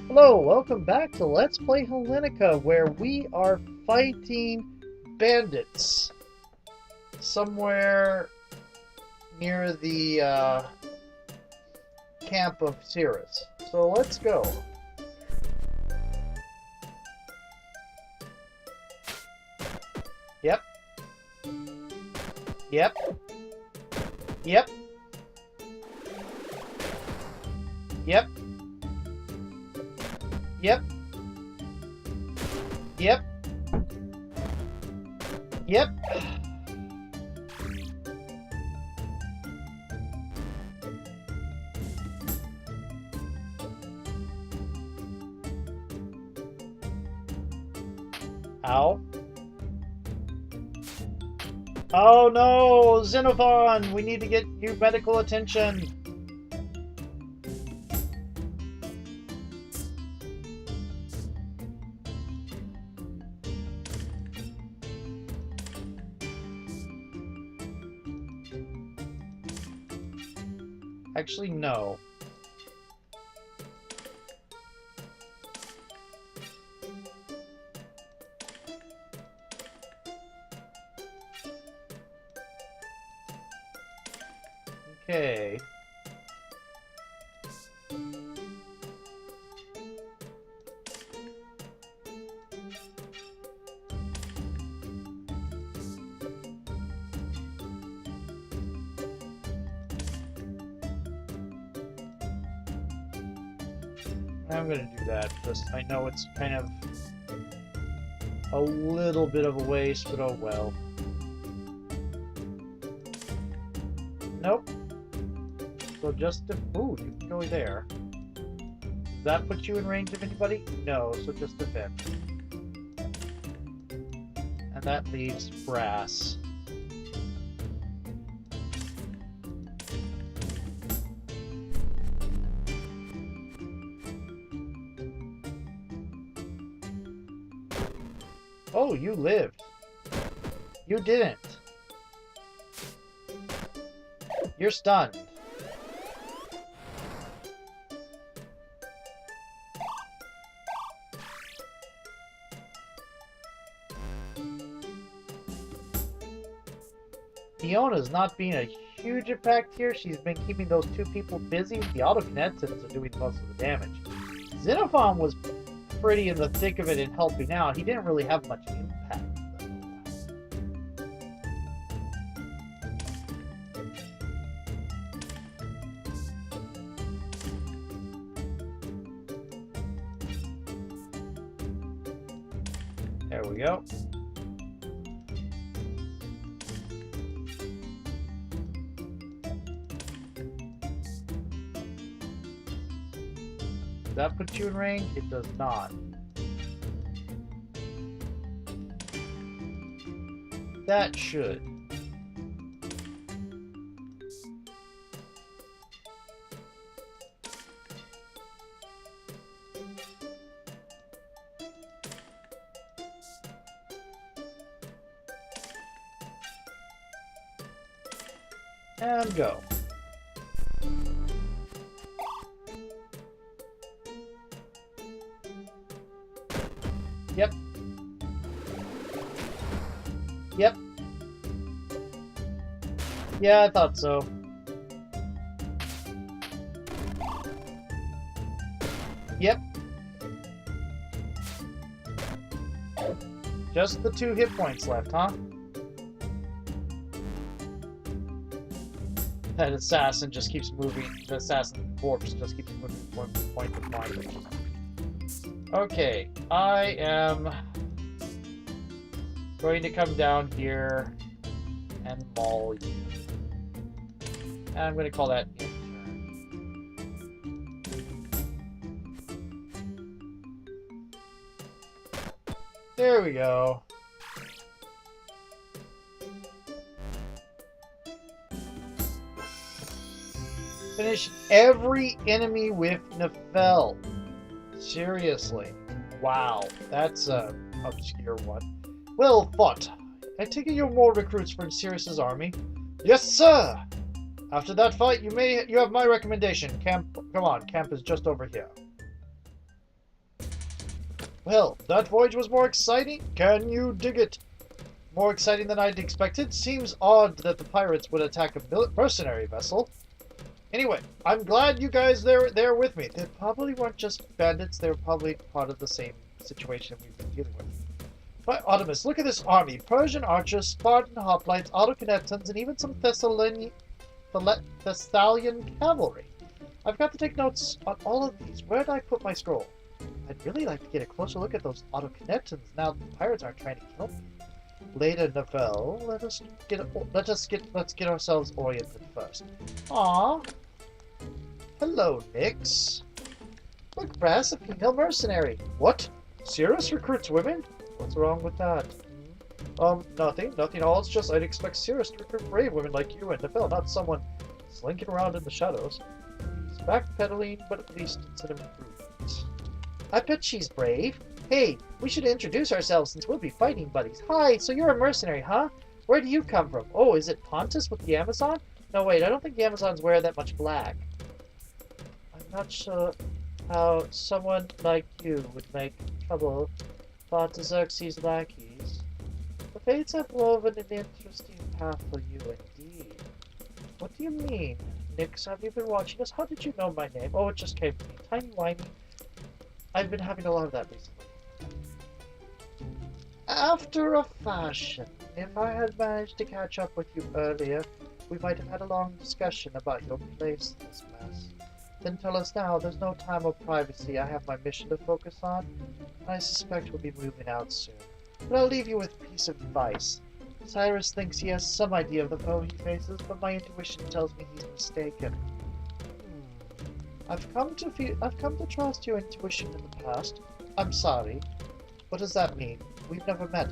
Hello, welcome back to Let's Play Hellenica, where we are fighting bandits somewhere near the camp of Cyrus. So let's go. Yep. Yep. Yep. Yep. Yep. Yep. Yep. Ow. Oh no, Xenophon! We need to get you medical attention. Actually, no. Okay. I'm gonna do that, because I know it's kind of a little bit of a waste, but oh well. Nope. So just ooh, you can go there. Does that put you in range of anybody? No, so just defend. And that leaves brass. Oh, you lived. You didn't. You're stunned. Fiona's not being a huge impact here. She's been keeping those two people busy. The autokinetics are doing most of the damage. Xenophon was pretty in the thick of it and helping out. He didn't really have much impact, though. There we go. Does that put you in range? It does not. That should. And go. Yep. Yep. Yeah, I thought so. Yep. Just the 2 hit points left, huh? That assassin just keeps moving. The assassin corpse just keeps moving from point to point. Okay, I am going to come down here and maul you. And I'm going to call that intern. There we go. Finish every enemy with Nefel. Seriously. Wow, that's a obscure one. Well fought. I take it you're more recruits for Cyrus's army. Yes, sir! After that fight, you have my recommendation. Camp, come on, camp is just over here. Well, that voyage was more exciting. Can you dig it? More exciting than I'd expected. Seems odd that the pirates would attack a mercenary vessel. Anyway, I'm glad you guys there with me. They probably weren't just bandits. They were probably part of the same situation we've been dealing with. But Artemis, look at this army. Persian archers, Spartan hoplites, autokinettons, and even some Thessalian cavalry. I've got to take notes on all of these. Where did I put my scroll? I'd really like to get a closer look at those autokinettons now that the pirates aren't trying to kill me. Later, Nevel, let's get ourselves oriented first. Aww. Hello, Nix. Look, Brass, a female mercenary. What? Cyrus recruits women? What's wrong with that? Nothing at all. It's just I'd expect Cyrus to recruit brave women like you and Nevel, not someone slinking around in the shadows. It's backpedaling, but at least it's an improvement. I bet she's brave. Hey, we should introduce ourselves since we'll be fighting buddies. Hi, so you're a mercenary, huh? Where do you come from? Oh, is it Pontus with the Amazon? No, wait, I don't think the Amazons wear that much black. I'm not sure how someone like you would make trouble for Artaxerxes' lackeys. The fates have woven an interesting path for you indeed. What do you mean? Nix, have you been watching us? How did you know my name? Oh, it just came to me. Tiny whiny. I've been having a lot of that recently. After a fashion. If I had managed to catch up with you earlier, we might have had a long discussion about your place in this mess. Then tell us now, there's no time or privacy. I have my mission to focus on, and I suspect we'll be moving out soon. But I'll leave you with a piece of advice. Cyrus thinks he has some idea of the foe he faces, but my intuition tells me he's mistaken. I've come to trust your intuition in the past. I'm sorry. What does that mean? We've never met.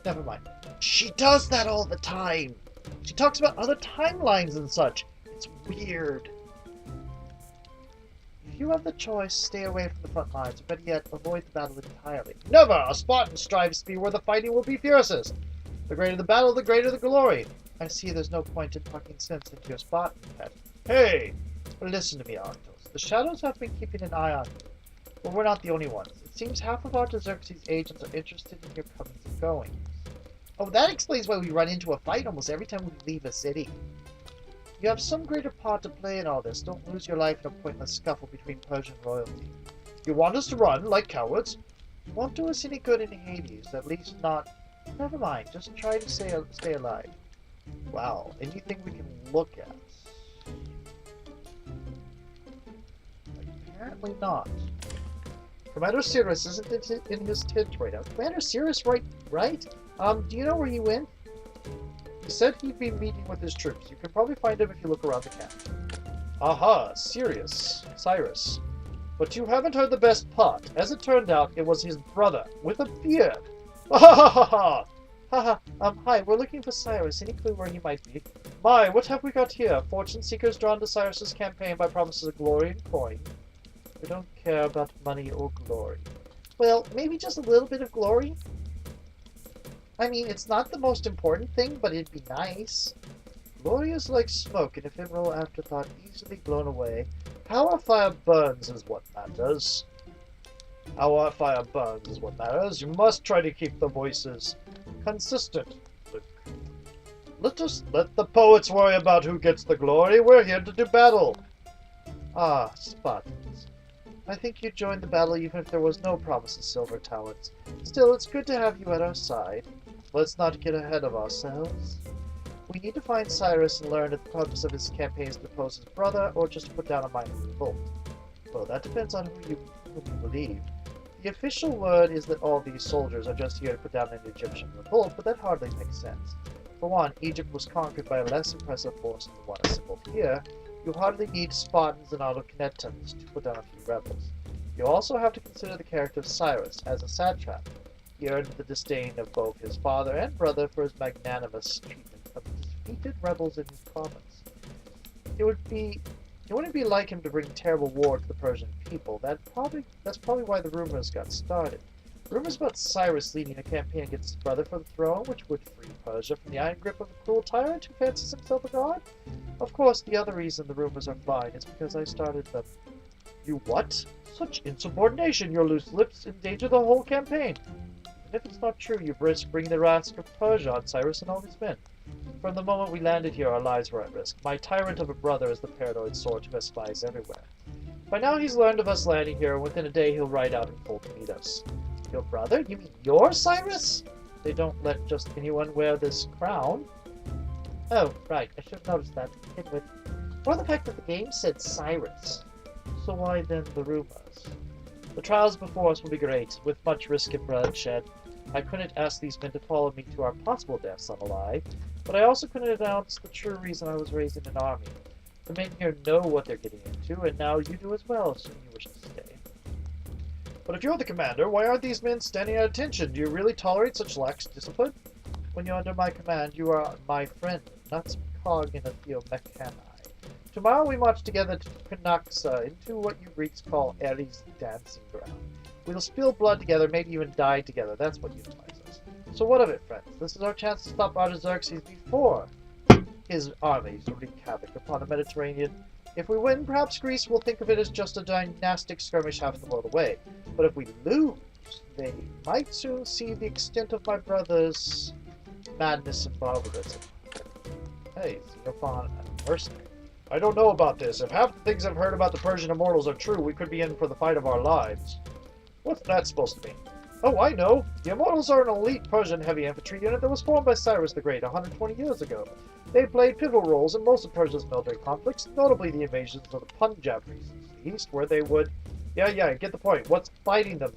Never mind. She does that all the time. She talks about other timelines and such. It's weird. If you have the choice, stay away from the front lines, or better yet, avoid the battle entirely. Never! A Spartan strives to be where the fighting will be fiercest. The greater the battle, the greater the glory. I see there's no point in talking sense into your Spartan pet. Hey! Listen to me, Arctos. The Shadows have been keeping an eye on you. But we're not the only ones. It seems half of Artaxerxes' agents are interested in your comings and goings. Oh, that explains why we run into a fight almost every time we leave a city. You have some greater part to play in all this. Don't lose your life in a pointless scuffle between Persian royalty. You want us to run like cowards? Won't do us any good in Hades, at least not... Never mind, just try to stay alive. Wow, anything we can look at? Apparently not. Commander Cyrus isn't in his tent right now. Commander Cyrus, right? Do you know where he went? He said he'd be meeting with his troops. You can probably find him if you look around the camp. Aha, Cyrus. But you haven't heard the best part. As it turned out, it was his brother, with a beard. Ha ha ha ha! Hi, we're looking for Cyrus. Any clue where he might be? My, what have we got here? Fortune seekers drawn to Cyrus's campaign by promises of glory and coin. We don't care about money or glory. Well, maybe just a little bit of glory? I mean, it's not the most important thing, but it'd be nice. Glory is like smoke, an ephemeral afterthought easily blown away. How our fire burns is what matters. How our fire burns is what matters. You must try to keep the voices consistent. Let the poets worry about who gets the glory. We're here to do battle. Ah, Spartans. I think you'd join the battle even if there was no promise of silver talents. Still, it's good to have you at our side. Let's not get ahead of ourselves. We need to find Cyrus and learn if the purpose of his campaign is to depose his brother or just to put down a minor revolt. Well, that depends on whom you believe. The official word is that all these soldiers are just here to put down an Egyptian revolt, but that hardly makes sense. For one, Egypt was conquered by a less impressive force than the one assembled here. You hardly need Spartans and autokinettons to put down a few rebels. You also have to consider the character of Cyrus as a satrap. He earned the disdain of both his father and brother for his magnanimous treatment of defeated rebels in his province. It wouldn't be like him to bring terrible war to the Persian people. That's probably why the rumors got started. Rumors about Cyrus leading a campaign against his brother for the throne, which would free Persia from the iron grip of a cruel tyrant who fancies himself a god? Of course, the other reason the rumors are flying is because I started them. You what? Such insubordination, your loose lips endanger the whole campaign. And if it's not true, you've risked bringing the wrath of Persia on Cyrus and all his men. From the moment we landed here, our lives were at risk. My tyrant of a brother is the paranoid sort who has spies everywhere. By now he's learned of us landing here, and within a day he'll ride out in full to meet us. Your brother? You mean your Cyrus? They don't let just anyone wear this crown. Oh, right. I should have noticed that to begin with. Or the fact that the game said Cyrus. So why then the rumors? The trials before us will be great, with much risk and bloodshed. I couldn't ask these men to follow me to our possible deaths unalive, but I also couldn't announce the true reason I was raised in an army. The men here know what they're getting into, and now you do as well, assuming you wish to stay. But if you're the commander, why aren't these men standing at attention? Do you really tolerate such lax discipline? When you're under my command, you are my friend, not some cog in a field mechani. Tomorrow we march together to Panaxa, into what you Greeks call Ares' dancing ground. We'll spill blood together, maybe even die together. That's what unifies us. So what of it, friends? This is our chance to stop Artaxerxes before his armies wreak havoc upon the Mediterranean. If we win, perhaps Greece will think of it as just a dynastic skirmish half the world away. But if we lose, they might soon see the extent of my brother's madness and barbarism. Hey, Xenophon and mercenary. I don't know about this. If half the things I've heard about the Persian immortals are true, we could be in for the fight of our lives. What's that supposed to mean? Oh, I know. The immortals are an elite Persian heavy infantry unit that was formed by Cyrus the Great 120 years ago. They played pivotal roles in most of Persia's military conflicts, notably the invasions of the Punjab regions to the east, where they would... Yeah, get the point. What's fighting them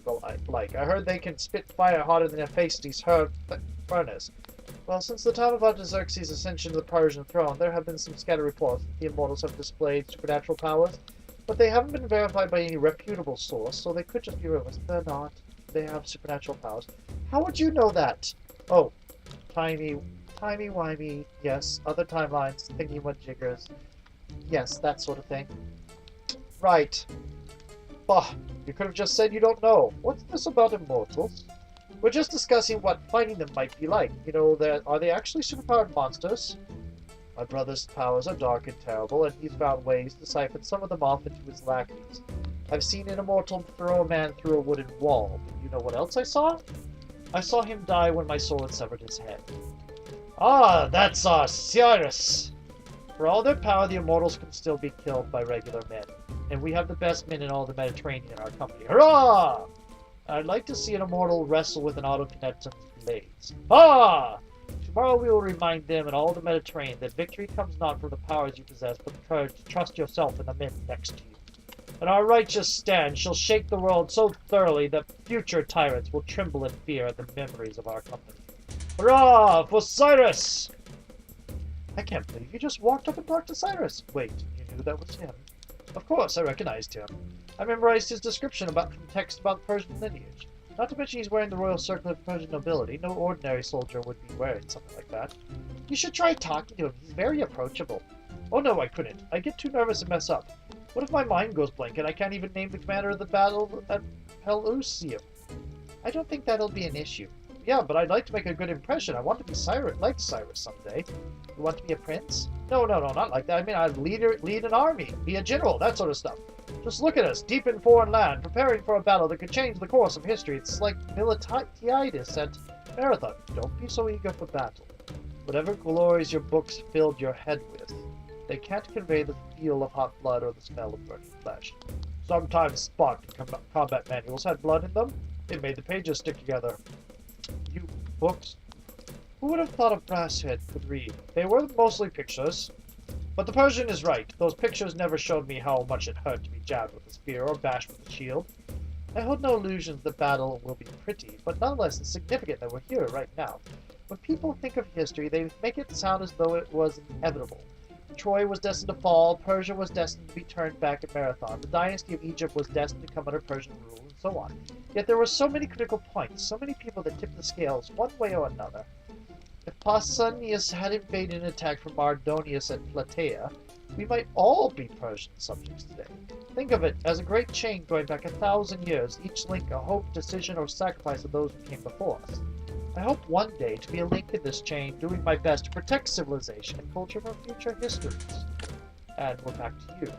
like? I heard they can spit fire hotter than a Hephaestus furnace. Well, since the time of Artaxerxes' ascension to the Persian throne, there have been some scattered reports that the immortals have displayed supernatural powers, but they haven't been verified by any reputable source, so they could just be rumors. They're not. They have supernatural powers. How would you know that? Oh, timey-wimey, yes. Other timelines, thingy-what-jiggers. Yes, that sort of thing. Right. Bah, you could have just said you don't know. What's this about immortals? We're just discussing what fighting them might be like. You know, are they actually superpowered monsters? My brother's powers are dark and terrible, and he's found ways to siphon some of them off into his lackeys. I've seen an immortal throw a man through a wooden wall, but you know what else I saw? I saw him die when my sword severed his head. Ah, that's Cyrus! For all their power, the immortals can still be killed by regular men, and we have the best men in all the Mediterranean in our company. Hurrah! I'd like to see an immortal wrestle with an autokineton's blades. Ah! Tomorrow we will remind them and all the Mediterranean that victory comes not from the powers you possess, but the courage to trust yourself and the men next to you. And our righteous stand shall shake the world so thoroughly that future tyrants will tremble in fear at the memories of our company. Hurrah for Cyrus! I can't believe you just walked up and talked to Cyrus. Wait, you knew that was him? Of course, I recognized him. I memorized his description from text about Persian lineage. Not to mention he's wearing the royal circlet of Persian nobility. No ordinary soldier would be wearing something like that. You should try talking to him. He's very approachable. Oh no, I couldn't. I get too nervous and mess up. What if my mind goes blank and I can't even name the commander of the battle at Pelusium? I don't think that'll be an issue. Yeah, but I'd like to make a good impression. I want to be like Cyrus someday. You want to be a prince? No, not like that. I mean, I'd lead an army, be a general, that sort of stuff. Just look at us, deep in foreign land, preparing for a battle that could change the course of history. It's like militaritis at Marathon. Don't be so eager for battle. Whatever glories your books filled your head with, they can't convey the feel of hot blood or the smell of burning flesh. Sometimes Spartan combat manuals had blood in them. It made the pages stick together. You books? Who would have thought a brass head could read? They were mostly pictures. But the Persian is right. Those pictures never showed me how much it hurt to be jabbed with a spear or bashed with a shield. I hold no illusions the battle will be pretty, but nonetheless it's significant that we're here right now. When people think of history, they make it sound as though it was inevitable. Troy was destined to fall, Persia was destined to be turned back at Marathon, the dynasty of Egypt was destined to come under Persian rule, and so on. Yet there were so many critical points, so many people that tipped the scales one way or another. If Pausanias had invaded and attacked from Mardonius at Plataea, we might all be Persian subjects today. Think of it as a great chain going back 1,000 years, each link a hope, decision, or sacrifice of those who came before us. I hope one day to be a link in this chain, doing my best to protect civilization and culture from future histories. And we're back to you.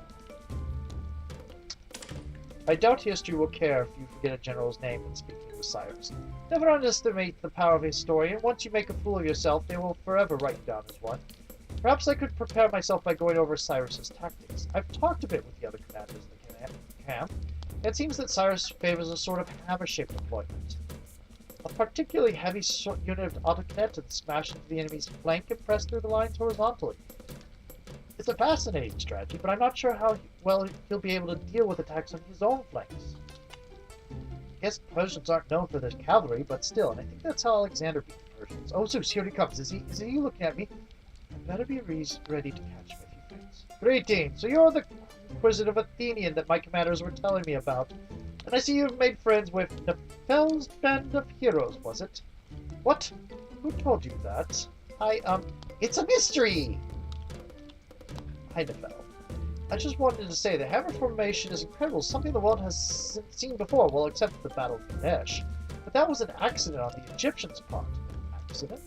I doubt history will care if you forget a general's name when speaking with Cyrus. Never underestimate the power of a historian. Once you make a fool of yourself, they will forever write you down as one. Perhaps I could prepare myself by going over Cyrus's tactics. I've talked a bit with the other commanders in the camp. It seems that Cyrus favors a sort of hammer-shaped deployment. A particularly heavy unit of autocannons smash into the enemy's flank and press through the lines horizontally. It's a fascinating strategy, but I'm not sure how well he'll be able to deal with attacks on his own flanks. I guess Persians aren't known for their cavalry, but still, and I think that's how Alexander beat the Persians. Oh, Zeus, here he comes. Is he looking at me? I better be ready to catch him if he fails. Greetings. So you're the inquisitive Athenian that my commanders were telling me about. And I see you've made friends with Nefel's band of heroes, was it? What? Who told you that? It's a mystery! Hi, Nefel. I just wanted to say the hammer formation is incredible, something the world has seen before, well, except for the Battle of Kadesh. But that was an accident on the Egyptians' part. Accident?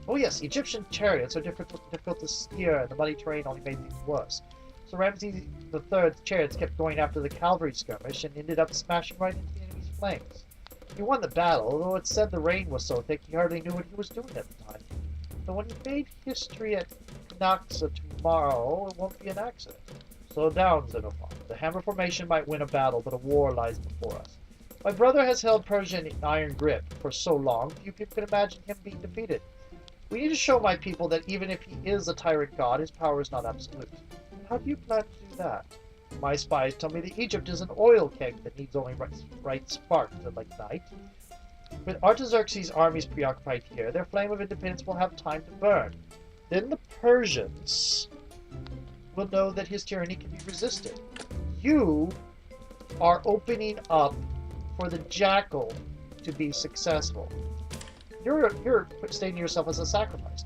Oh yes, Egyptian chariots are difficult to steer, and the muddy terrain only made things worse. So Ramses III's chariots kept going after the cavalry skirmish and ended up smashing right into the enemy's flanks. He won the battle, although it said the rain was so thick he hardly knew what he was doing at the time. But when he made history at Naxa tomorrow, it won't be an accident. Slow down, Xenophon. The hammer formation might win a battle, but a war lies before us. My brother has held Persia in iron grip for so long, few people can imagine him being defeated. We need to show my people that even if he is a tyrant god, his power is not absolute. How do you plan to do that? My spies tell me that Egypt is an oil keg that needs only right spark to ignite. With Artaxerxes' armies preoccupied here, their flame of independence will have time to burn. Then the Persians will know that his tyranny can be resisted. You are opening up for the jackal to be successful. You're stating yourself as a sacrifice.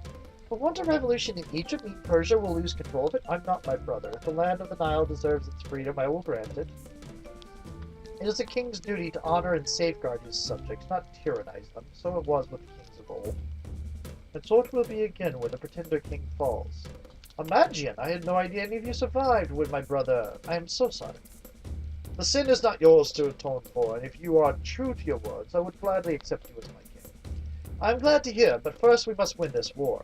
But won't a revolution in Egypt mean Persia will lose control of it? I'm not my brother. If the land of the Nile deserves its freedom, I will grant it. It is a king's duty to honor and safeguard his subjects, not tyrannize them. So it was with the kings of old. And so it will be again when the pretender king falls. A Magian! I had no idea any of you survived when my brother... I am so sorry. The sin is not yours to atone for, and if you are true to your words, I would gladly accept you as my king. I am glad to hear, but first we must win this war.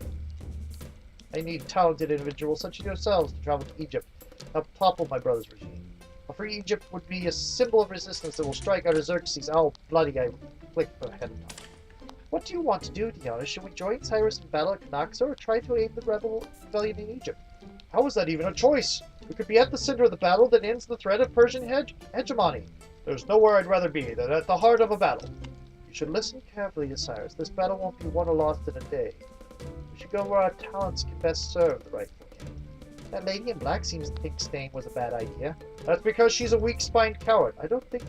I need talented individuals such as yourselves to travel to Egypt and help topple my brother's regime. A free Egypt would be a symbol of resistance that will strike Artaxerxes. Oh, bloody, I clicked the head now. What do you want to do, Diana? Should we join Cyrus in battle at Naxa or try to aid the rebellion in Egypt? How is that even a choice? We could be at the center of the battle that ends the threat of Persian hegemony. There's nowhere I'd rather be than at the heart of a battle. You should listen carefully to Cyrus. This battle won't be won or lost in a day. We should go where our talents can best serve the rightful king. That lady in black seems to think staying was a bad idea. That's because she's a weak-spined coward. I don't think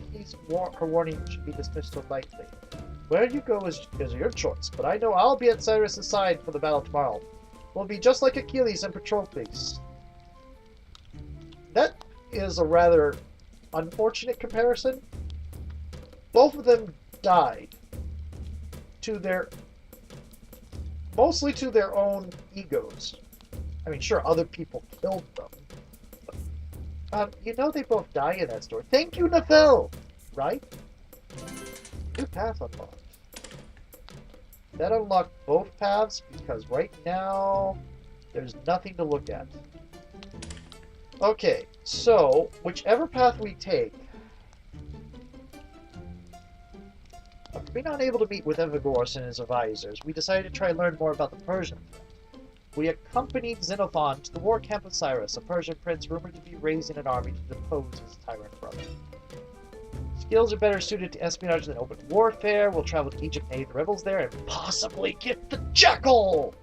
her warning should be dismissed so lightly. Where you go is your choice, but I know I'll be at Cyrus' side for the battle tomorrow. We'll be just like Achilles and Patroclus. That is a rather unfortunate comparison. Both of them died mostly to their own egos. I mean, sure, other people killed them. But, you know they both die in that story. Thank you, Nefel! Right? New path unlocked. That unlocked both paths because right now there's nothing to look at. Okay, so whichever path we take, being unable to meet with Evagorus and his advisors, we decided to try and learn more about the Persian threat. We accompanied Xenophon to the war camp of Cyrus, a Persian prince rumored to be raising an army to depose his tyrant brother. Skills are better suited to espionage than open warfare. We'll travel to Egypt and aid the rebels there and possibly get the jackal!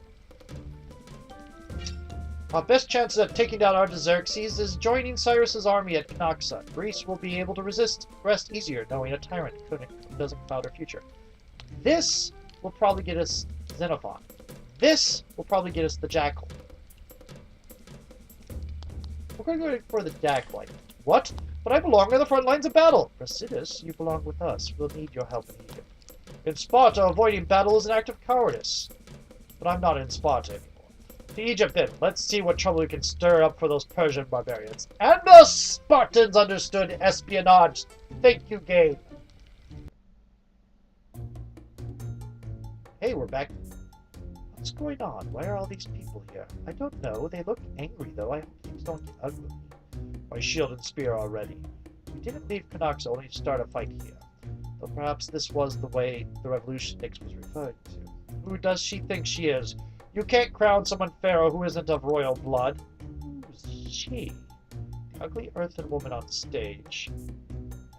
Our best chance at taking down Artaxerxes is joining Cyrus's army at Naxa. Greece will be able to rest easier knowing a tyrant doesn't cloud our future. This will probably get us Xenophon. This will probably get us the jackal. We're going to go for the jackal. What? But I belong on the front lines of battle. Brasidas, you belong with us. We'll need your help in Egypt. In Sparta, avoiding battle is an act of cowardice. But I'm not in Sparta anymore. To Egypt then. Let's see what trouble we can stir up for those Persian barbarians. And the Spartans understood espionage. Thank you, game. Hey, we're back. What's going on? Why are all these people here? I don't know. They look angry, though. I hope things don't get ugly. My shield and spear are ready. We didn't leave Canucks only to start a fight here. Though perhaps this was the way the revolution Nix was referring to. Who does she think she is? You can't crown someone pharaoh who isn't of royal blood. Who's she? The ugly earthen woman on stage.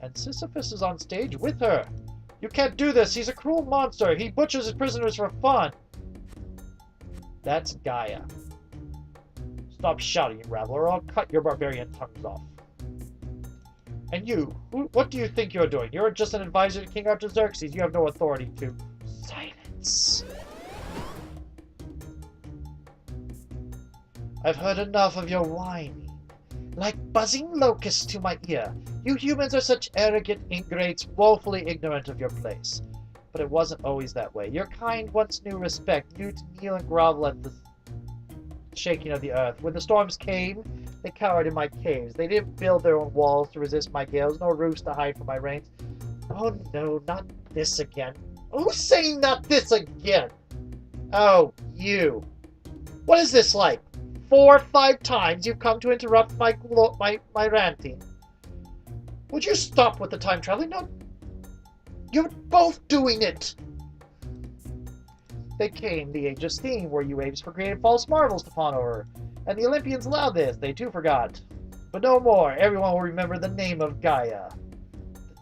And Sisyphus is on stage with her. You can't do this. He's a cruel monster. He butchers his prisoners for fun. That's Gaia. Stop shouting, you rabble, or I'll cut your barbarian tongues off. And you, what do you think you're doing? You're just an advisor to King Artaxerxes. You have no authority to... Silence! I've heard enough of your whining. Like buzzing locusts to my ear. You humans are such arrogant ingrates, woefully ignorant of your place. But it wasn't always that way. Your kind once knew respect, knew to kneel and grovel at the shaking of the earth. When the storms came, they cowered in my caves. They didn't build their own walls to resist my gales, nor roofs to hide from my rains. Oh no, not this again. Who's saying not this again? Oh, you. What is this like? 4 or 5 times you've come to interrupt my ranting. Would you stop with the time traveling? No, you're both doing it. They came the age of steam, where you apes created false marvels to fawn over. And the Olympians allowed this. They too forgot. But no more. Everyone will remember the name of Gaia.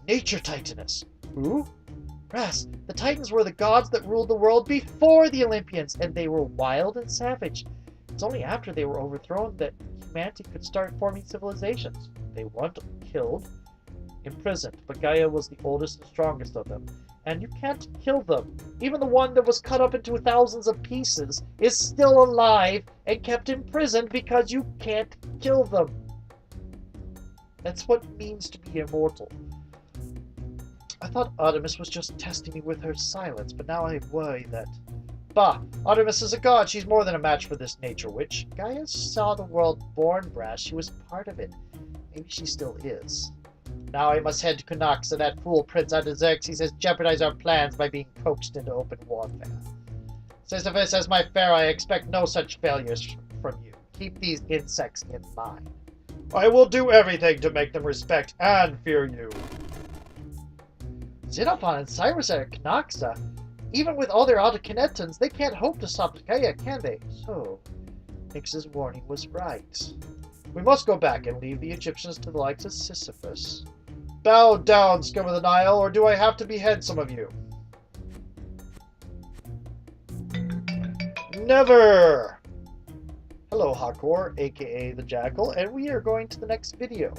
The nature titaness. Who? Brass. The Titans were the gods that ruled the world before the Olympians, and they were wild and savage. It's only after they were overthrown that humanity could start forming civilizations. They weren't killed, imprisoned, but Gaia was the oldest and strongest of them. And you can't kill them. Even the one that was cut up into thousands of pieces is still alive and kept imprisoned because you can't kill them. That's what it means to be immortal. I thought Artemis was just testing me with her silence, but now I worry that... Bah! Artemis is a god. She's more than a match for this nature witch. Gaia saw the world born, Brass. She was part of it. Maybe she still is. Now I must head to Canucks, and that fool Prince Artaxerxes has jeopardized our plans by being coaxed into open warfare. Sisyphus, as my pharaoh, I expect no such failures from you. Keep these insects in mind. I will do everything to make them respect and fear you. Xenophon and Cyrus are at Canucks. Even with all their autokinetons, they can't hope to stop Gaia, can they? So, Nix's warning was right. We must go back and leave the Egyptians to the likes of Sisyphus. Bow down, scum of the Nile, or do I have to behead some of you? Never! Hello, Hakor, aka the Jackal, and we are going to the next video.